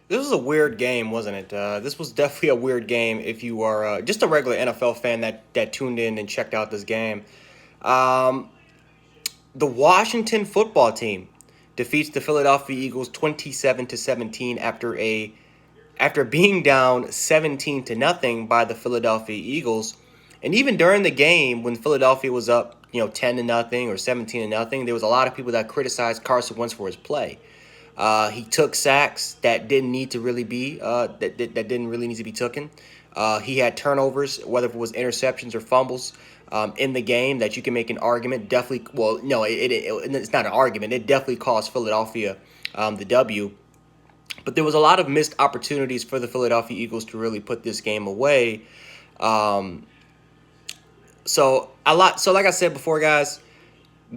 This was a weird game, wasn't it? This was definitely a weird game if you are just a regular NFL fan that tuned in and checked out this game. Um, the Washington football team defeats the Philadelphia Eagles 27 to 17 after being down 17 to nothing by the Philadelphia Eagles. And even during the game when Philadelphia was up, 10 to nothing or 17 to nothing, there was a lot of people that criticized Carson Wentz for his play. He took sacks that didn't need to really be that didn't really need to be taken. He had turnovers, whether it was interceptions or fumbles, in the game that you can make an argument. Definitely, well, no, it's not an argument. It definitely cost Philadelphia the W. But there was a lot of missed opportunities for the Philadelphia Eagles to really put this game away. Um, so like I said before, guys,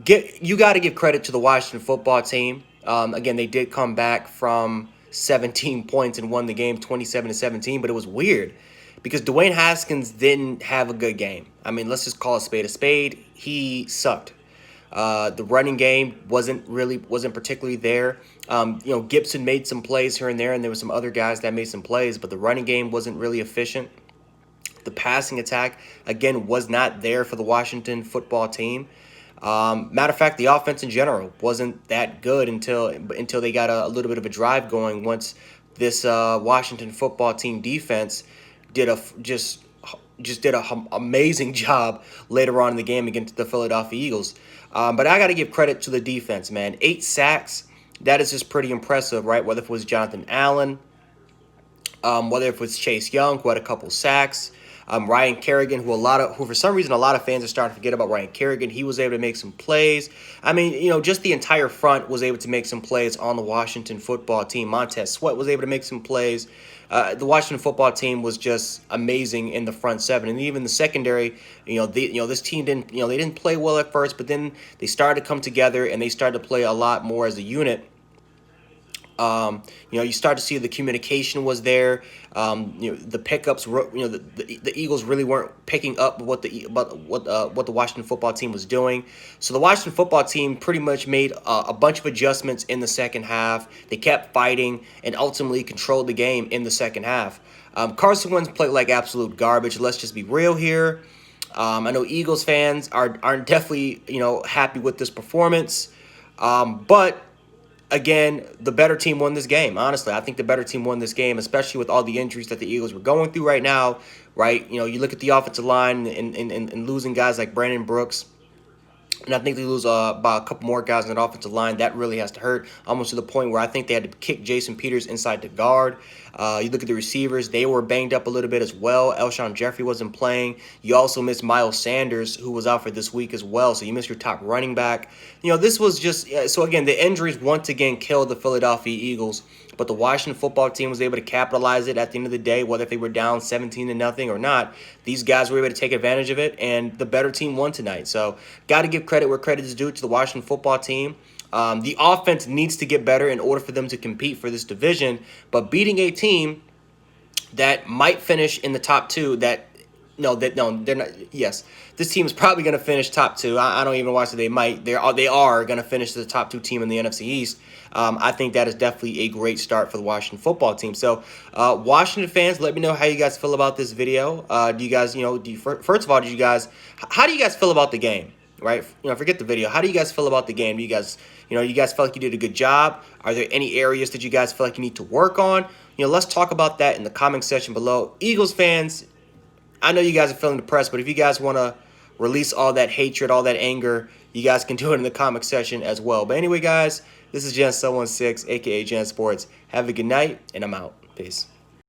you got to give credit to the Washington football team. Again, they did come back from 17 points and won the game 27 to 17, but it was weird because Dwayne Haskins didn't have a good game. I mean, let's just call a spade a spade. He sucked. The running game wasn't particularly there. Gibson made some plays here and there, and there were some other guys that made some plays, but the running game wasn't really efficient. The passing attack, again, was not there for the Washington football team. Matter of fact, the offense in general wasn't that good until they got a little bit of a drive going. Once this Washington football team defense did a just did a amazing job later on in the game against the Philadelphia Eagles. But I got to give credit to the defense, man. 8 sacks, that is just pretty impressive, right? Whether it was Jonathan Allen, whether it was Chase Young, who had a couple sacks, Ryan Kerrigan, who for some reason a lot of fans are starting to forget about Ryan Kerrigan. He was able to make some plays. I mean, just the entire front was able to make some plays on the Washington football team. Montez Sweat was able to make some plays. The Washington football team was just amazing in the front seven, and even the secondary. This team they didn't play well at first, but then they started to come together and they started to play a lot more as a unit. You start to see the communication was there. The pickups. The Eagles really weren't picking up what the Washington football team was doing. So the Washington football team pretty much made a bunch of adjustments in the second half. They kept fighting and ultimately controlled the game in the second half. Carson Wentz played like absolute garbage. Let's just be real here. I know Eagles fans aren't definitely happy with this performance, but again, the better team won this game. Honestly, I think the better team won this game, especially with all the injuries that the Eagles were going through right now, right? You look at the offensive line and losing guys like Brandon Brooks. And I think they lose about a couple more guys on the offensive line. That really has to hurt, almost to the point where I think they had to kick Jason Peters inside the guard. You look at the receivers; they were banged up a little bit as well. Elshon Jeffrey wasn't playing. You also missed Miles Sanders, who was out for this week as well. So you missed your top running back. This was just so again the injuries once again killed the Philadelphia Eagles. But the Washington football team was able to capitalize it at the end of the day, whether if they were down 17 to nothing or not. These guys were able to take advantage of it, and the better team won tonight. So got to give credit where credit is due to the Washington football team. The offense needs to get better in order for them to compete for this division. But beating a team that might finish in the top two, they're not. Yes, this team is probably going to finish top two. I don't even watch it. They might. They are going to finish the top two team in the NFC East. I think that is definitely a great start for the Washington football team. So, Washington fans, let me know how you guys feel about this video. Do you guys, first of all, how do you guys feel about the game? Right? Forget the video. How do you guys feel about the game? Do you guys, you guys felt like you did a good job? Are there any areas that you guys feel like you need to work on? Let's talk about that in the comment section below. Eagles fans, I know you guys are feeling depressed, but if you guys want to release all that hatred, all that anger, you guys can do it in the comment section as well. But anyway, guys, this is Gen 716, aka Gen Sports. Have a good night, and I'm out. Peace.